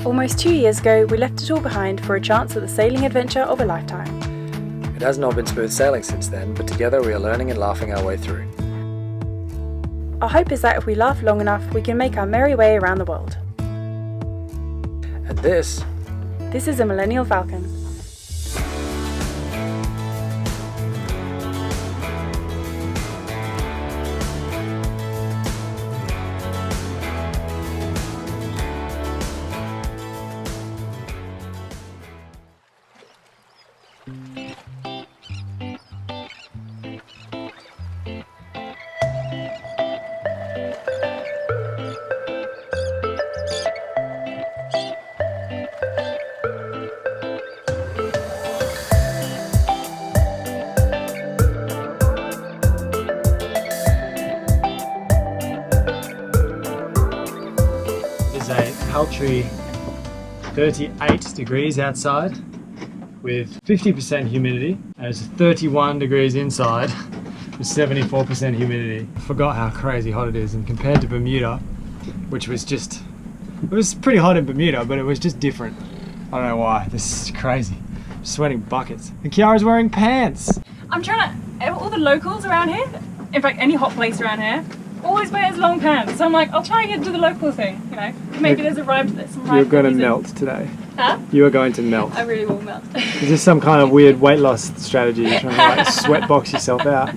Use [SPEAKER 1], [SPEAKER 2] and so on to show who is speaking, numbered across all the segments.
[SPEAKER 1] Almost 2 years ago, we left it all behind for a chance at the sailing adventure of a lifetime.
[SPEAKER 2] It has not been smooth sailing since then, but together we are learning and laughing our way through.
[SPEAKER 1] Our hope is that if we laugh long enough, we can make our merry way around the world.
[SPEAKER 2] And this
[SPEAKER 1] is a Millennial Falcon.
[SPEAKER 3] It's a paltry 38 degrees outside with 50% humidity, and it's 31 degrees inside with 74% humidity. I forgot how crazy hot it is, and compared to Bermuda, which was just, it was pretty hot in Bermuda, but it was just different. I don't know why, this is crazy. I'm sweating buckets. And Khiara's wearing pants.
[SPEAKER 4] I'm trying to, all the locals around here, in fact any hot place around here, always wears long pants. So I'm like, I'll try and get to the local thing, you know. Maybe there's a rhyme to this.
[SPEAKER 3] You're going to melt today.
[SPEAKER 4] Huh?
[SPEAKER 3] You are going to melt.
[SPEAKER 4] I really will melt.
[SPEAKER 3] Is this some kind of weird weight loss strategy? You're trying to like sweat box yourself out?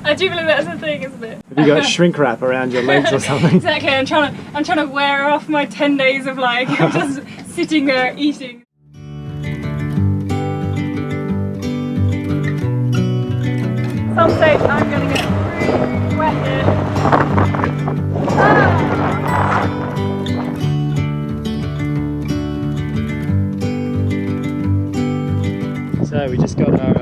[SPEAKER 4] I do believe that's the thing, isn't it?
[SPEAKER 3] Have you got shrink wrap around your legs or something?
[SPEAKER 4] Exactly, I'm trying to wear off my 10 days of like just sitting there eating. Some say I'm gonna get really wet here.
[SPEAKER 3] So we just got our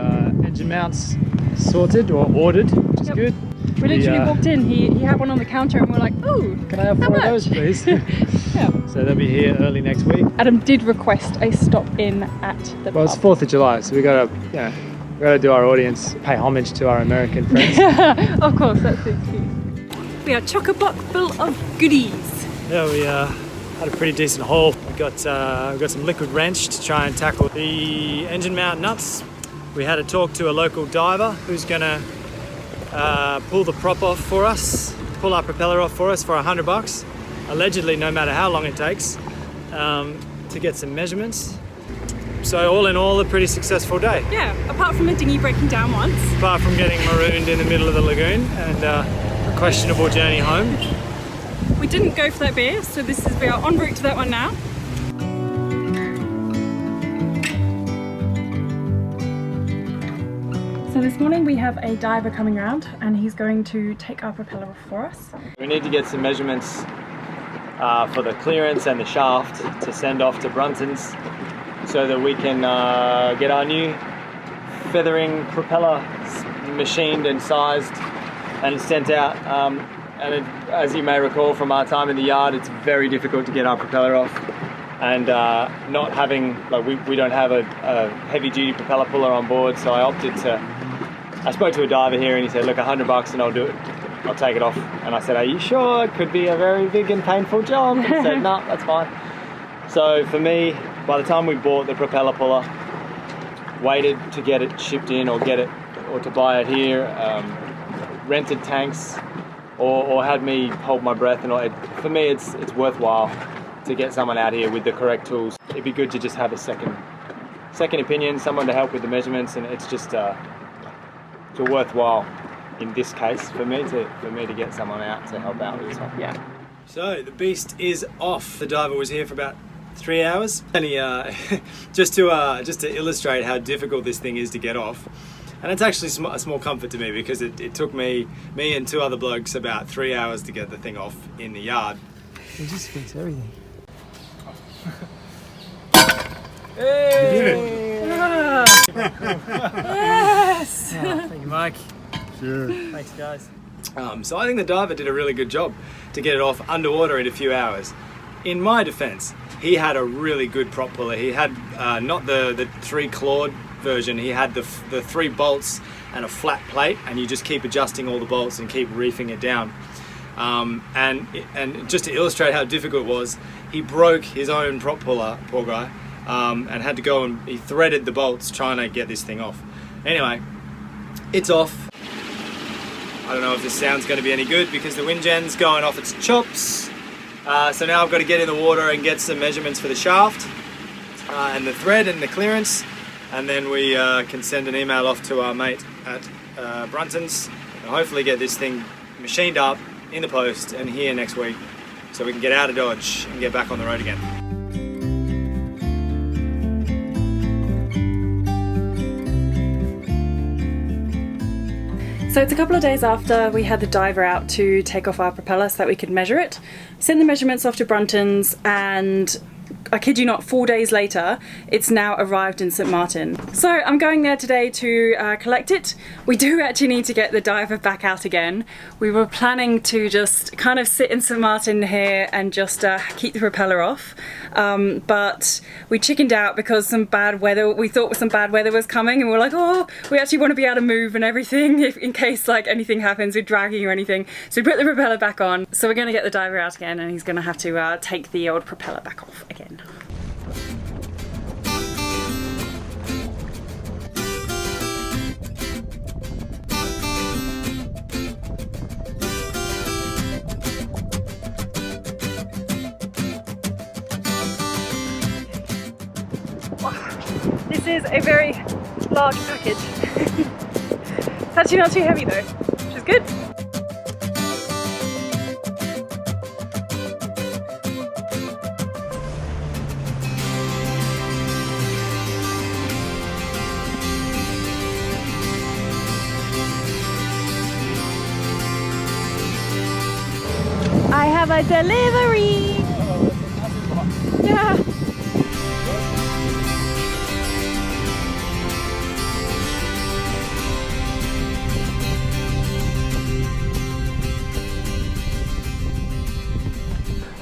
[SPEAKER 3] engine mounts sorted or ordered, which is good.
[SPEAKER 4] We literally walked in, he had one on the counter and we're like, ooh,
[SPEAKER 3] can I have four of those please?
[SPEAKER 4] Yeah.
[SPEAKER 3] So they'll be here early next week.
[SPEAKER 4] Adam did request a stop in at the
[SPEAKER 3] Well, it's 4th of July, so we gotta do our audience, pay homage to our American friends.
[SPEAKER 4] Of course, that's the excuse. We are chock-a-block full of goodies.
[SPEAKER 3] Yeah, we had a pretty decent haul. We got some liquid wrench to try and tackle the engine mount nuts. We had a talk to a local diver who's gonna pull the prop off for us, pull our propeller off for us for $100, allegedly no matter how long it takes, to get some measurements. So all in all, a pretty successful day.
[SPEAKER 4] Yeah, apart from the dinghy breaking down once.
[SPEAKER 3] Apart from getting marooned in the middle of the lagoon and a questionable journey home.
[SPEAKER 4] We didn't go for that beer, so we are en route to that one now. So this morning we have a diver coming around and he's going to take our propeller off for us.
[SPEAKER 3] We need to get some measurements for the clearance and the shaft to send off to Brunton's so that we can get our new feathering propeller machined and sized and sent out. As you may recall from our time in the yard, it's very difficult to get our propeller off, and not having, like, we don't have a heavy duty propeller puller on board, so I spoke to a diver here and he said, look, $100 and I'll do it. I'll take it off. And I said, are you sure? It could be a very big and painful job. And he said, no, that's fine. So for me, by the time we bought the propeller puller, waited to get it shipped in or to buy it here, rented tanks, or had me hold my breath, and for me it's worthwhile to get someone out here with the correct tools. It'd be good to just have a second opinion, someone to help with the measurements, and it's just it's worthwhile in this case for me to get someone out to help out with this one.
[SPEAKER 4] Yeah.
[SPEAKER 3] So the beast is off. The diver was here for about 3 hours, and he just to illustrate how difficult this thing is to get off. And it's actually a small comfort to me because it took me and two other blokes about 3 hours to get the thing off in the yard. We just fix everything. Hey!
[SPEAKER 4] Yes!
[SPEAKER 3] Oh, thank you, Mike.
[SPEAKER 2] Sure.
[SPEAKER 3] Thanks, guys. So I think the diver did a really good job to get it off underwater in a few hours. In my defense, he had a really good prop puller. He had not the 3-clawed version, he had the 3 bolts and a flat plate, and you just keep adjusting all the bolts and keep reefing it down. And just to illustrate how difficult it was, he broke his own prop puller, poor guy, and had to go and he threaded the bolts trying to get this thing off. Anyway, it's off. I don't know if this sound's going to be any good because the wind gen's going off its chops. So now I've got to get in the water and get some measurements for the shaft and the thread and the clearance, and then we can send an email off to our mate at Brunton's and hopefully get this thing machined up in the post and here next week so we can get out of Dodge and get back on the road again.
[SPEAKER 1] So it's a couple of days after we had the diver out to take off our propeller so that we could measure it. Send the measurements off to Brunton's, and I kid you not, 4 days later, it's now arrived in Sint Maarten. So I'm going there today to collect it. We do actually need to get the diver back out again. We were planning to just kind of sit in Sint Maarten here and just keep the propeller off. But we chickened out because some bad weather, we thought some bad weather was coming, and we're like, oh, we actually want to be able to move and everything in case like anything happens with dragging or anything. So we put the propeller back on. So we're going to get the diver out again, and he's going to have to take the old propeller back off again. This is a very large package. It's actually not too heavy though, which is good. I have a delivery! Yeah!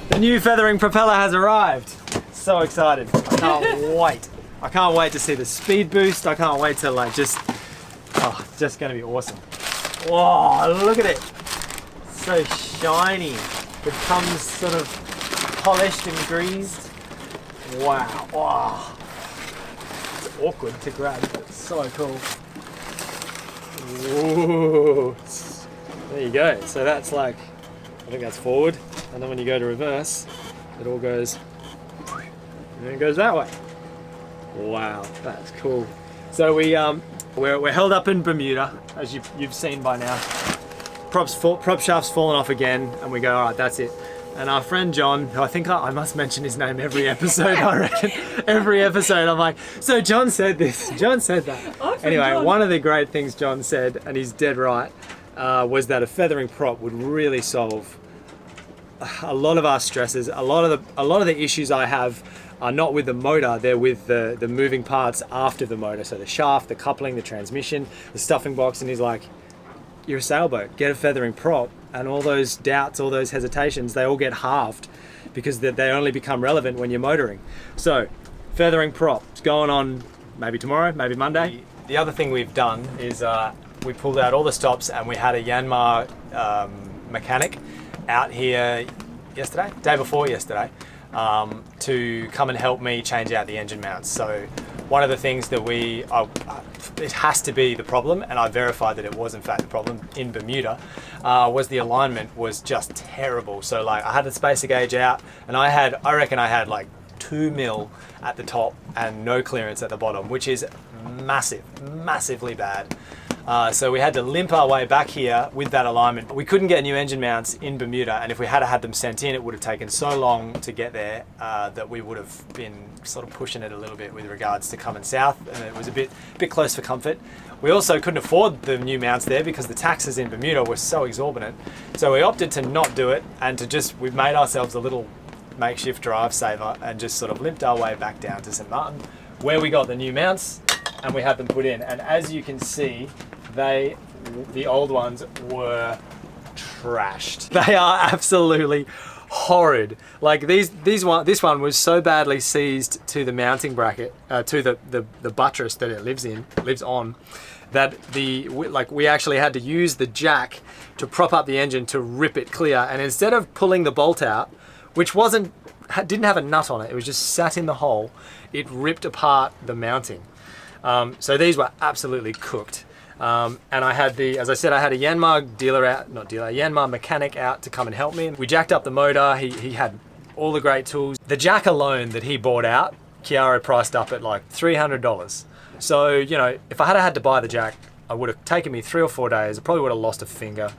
[SPEAKER 3] The new feathering propeller has arrived. So excited. I can't wait. I can't wait to see the speed boost. I can't wait to like just it's just gonna be awesome. Whoa, look at it. So shiny. It comes sort of polished and greased. Wow. Wow. It's awkward to grab, but it's so cool. Whoa. There you go. So that's like, I think that's forward. And then when you go to reverse, it all goes, and it goes that way. Wow, that's cool. So we're held up in Bermuda, as you've seen by now. Prop shaft's fallen off again, and we go, all right, that's it. And our friend John, who I think I must mention his name every episode, I reckon. Every episode I'm like, so John said this, John said that. Anyway, John. One of the great things John said, and he's dead right, was that a feathering prop would really solve a lot of our stresses. A lot of the issues I have are not with the motor, they're with the moving parts after the motor. So the shaft, the coupling, the transmission, the stuffing box, and he's like, you're a sailboat, get a feathering prop, and all those doubts, all those hesitations, they all get halved because they only become relevant when you're motoring. So feathering prop, it's going on maybe tomorrow, maybe Monday. The other thing we've done is we pulled out all the stops, and we had a Yanmar mechanic out here yesterday, day before yesterday, to come and help me change out the engine mounts. So one of the things that it has to be the problem, and I verified that it was in fact the problem in Bermuda, was the alignment was just terrible. So like I had the spacer gauge out, and I reckon I had like 2 mil at the top and no clearance at the bottom, which is massively bad. So we had to limp our way back here with that alignment. We couldn't get new engine mounts in Bermuda, and if we had had them sent in, it would have taken so long to get there that we would have been sort of pushing it a little bit with regards to coming south, and it was a bit close for comfort. We also couldn't afford the new mounts there because the taxes in Bermuda were so exorbitant. So we opted to not do it, and we've made ourselves a little makeshift drive saver and just sort of limped our way back down to Sint Maarten, where we got the new mounts and we had them put in. And as you can see, the old ones were trashed. They are absolutely horrid. Like this one was so badly seized to the mounting bracket, to the buttress that it lives on,
[SPEAKER 2] that we actually had to use the jack to prop up the engine to rip it clear. And instead of pulling the bolt out, which didn't have a nut on it, it was just sat in the hole, it ripped apart the mounting. So these were absolutely cooked. And I had as I said, I had a Yanmar Yanmar mechanic out to come and help me. We jacked up the motor. He had all the great tools. The jack alone that he bought out, Khiara priced up at like $300. So, you know, if I had to buy the jack, it would have taken me 3 or 4 days. I probably would have lost a finger.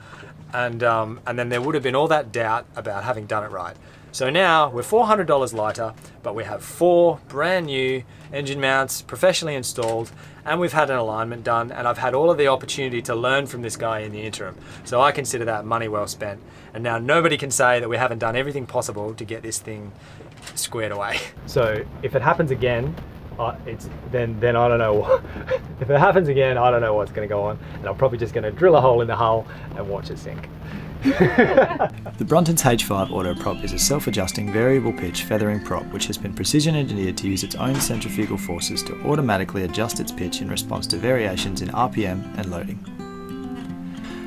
[SPEAKER 2] And then there would have been all that doubt about having done it right. So now we're $400 lighter, but we have 4 brand new engine mounts professionally installed, and we've had an alignment done, and I've had all of the opportunity to learn from this guy in the interim. So I consider that money well spent. And now nobody can say that we haven't done everything possible to get this thing squared away. So if it happens again, then I don't know. If it happens again, I don't know what's going to go on, and I'm probably just going to drill a hole in the hull and watch it sink.
[SPEAKER 5] The Brunton's H5 Auto Prop is a self-adjusting variable pitch feathering prop which has been precision engineered to use its own centrifugal forces to automatically adjust its pitch in response to variations in RPM and loading.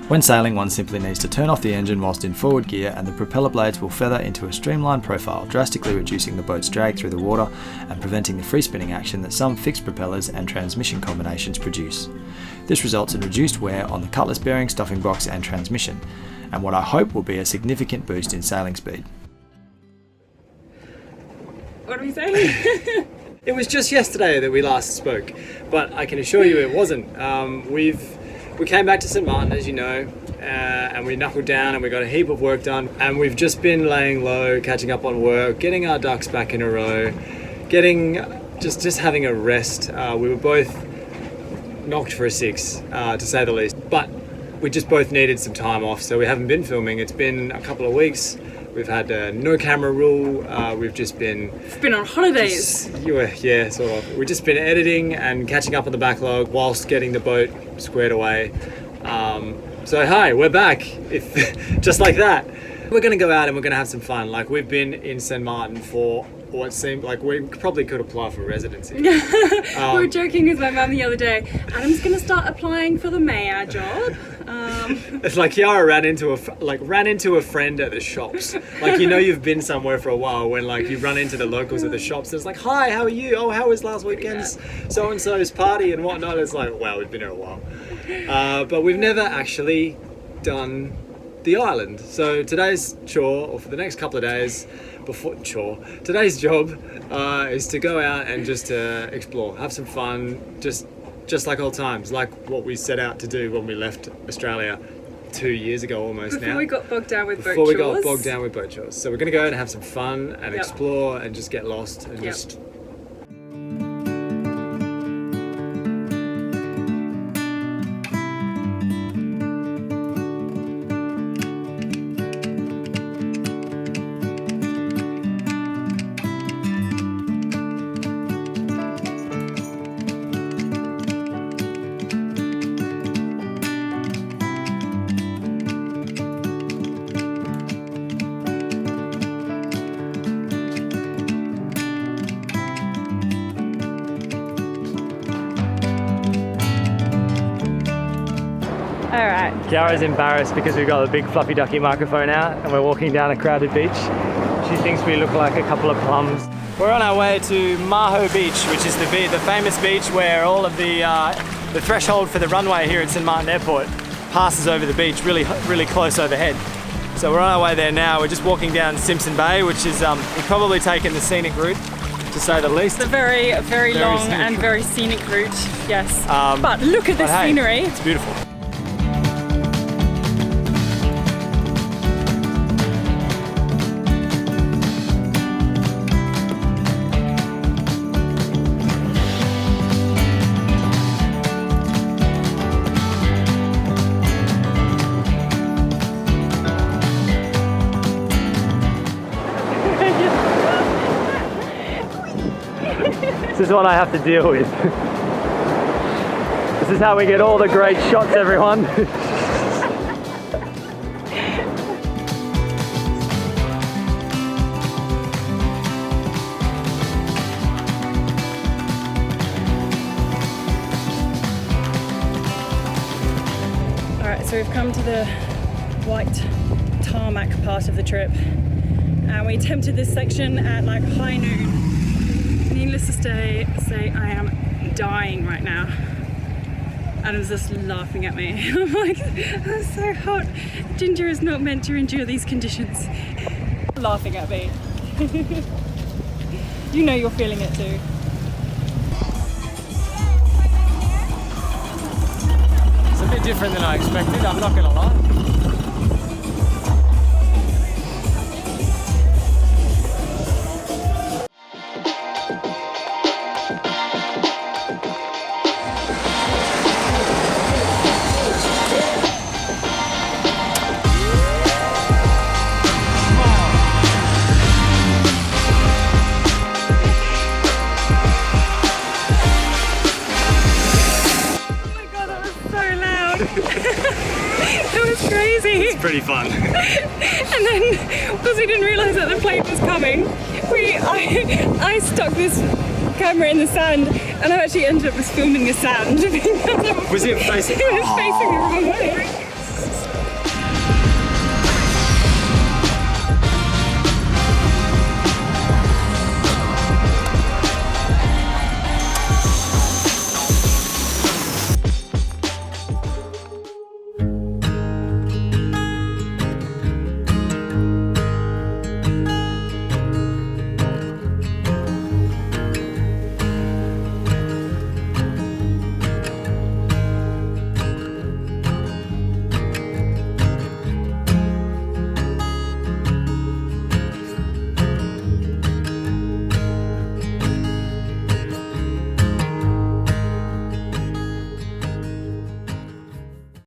[SPEAKER 5] When sailing, one simply needs to turn off the engine whilst in forward gear, and the propeller blades will feather into a streamlined profile, drastically reducing the boat's drag through the water and preventing the free spinning action that some fixed propellers and transmission combinations produce. This results in reduced wear on the cutlass bearing, stuffing box and transmission, and what I hope will be a significant boost in sailing speed.
[SPEAKER 4] What are we saying?
[SPEAKER 2] It was just yesterday that we last spoke, but I can assure you it wasn't. We came back to Sint Maarten, as you know, and we knuckled down and we got a heap of work done, and we've just been laying low, catching up on work, getting our ducks back in a row, just having a rest. We were both knocked for a 6, to say the least, but we just both needed some time off, so we haven't been filming. It's been a couple of weeks. We've had no camera rule. We've just been...
[SPEAKER 4] It's been on holidays.
[SPEAKER 2] Yeah, sort of. We've just been editing and catching up on the backlog whilst getting the boat squared away. So hi, we're back. Just like that. We're going to go out and we're going to have some fun. Like, we've been in Sint Maarten for what seemed like we probably could apply for residency.
[SPEAKER 4] We were joking with my mum the other day. Adam's going to start applying for the mayor job.
[SPEAKER 2] It's like Khiara ran into a friend at the shops. Like, you know, you've been somewhere for a while when like you run into the locals at the shops. It's like, hi, how are you? Oh, how was last weekend's so and so's party and whatnot? It's like, wow, we've been here a while, but we've never actually done the island. So today's chore, or for the next couple of days, today's job is to go out and just explore, have some fun, just like old times, like what we set out to do when we left Australia 2 years ago almost now.
[SPEAKER 4] Before we got bogged down with boat chores.
[SPEAKER 2] So we're going to go out and have some fun and explore and just get lost and just...
[SPEAKER 4] Alright.
[SPEAKER 3] Khiara's embarrassed because we've got a big fluffy ducky microphone out and we're walking down a crowded beach. She thinks we look like a couple of plums. We're on our way to Maho Beach, which is the famous beach where all of the threshold for the runway here at Sint Maarten Airport passes over the beach really, really close overhead. So we're on our way there now. We're just walking down Simpson Bay, which is we've probably taken the scenic route, to say the least.
[SPEAKER 4] It's a very, very long and very scenic route, yes. But look at this scenery.
[SPEAKER 3] It's beautiful. This is what I have to deal with. This is how we get all the great shots, everyone.
[SPEAKER 1] we've come to the white tarmac part of the trip, and we attempted this section at like high noon. Needless to say I am dying right now. Adam's just laughing at me. I'm like, I'm so hot. Ginger is not meant to endure these conditions. Laughing at me. You know you're feeling it too.
[SPEAKER 2] It's a bit different than I expected, I'm not gonna lie.
[SPEAKER 1] It was crazy.
[SPEAKER 3] It's pretty fun.
[SPEAKER 1] And then, because we didn't realise that the plane was coming, I stuck this camera in the sand, and I actually ended up filming the sand.
[SPEAKER 3] Was it facing?
[SPEAKER 1] It was facing the wrong way.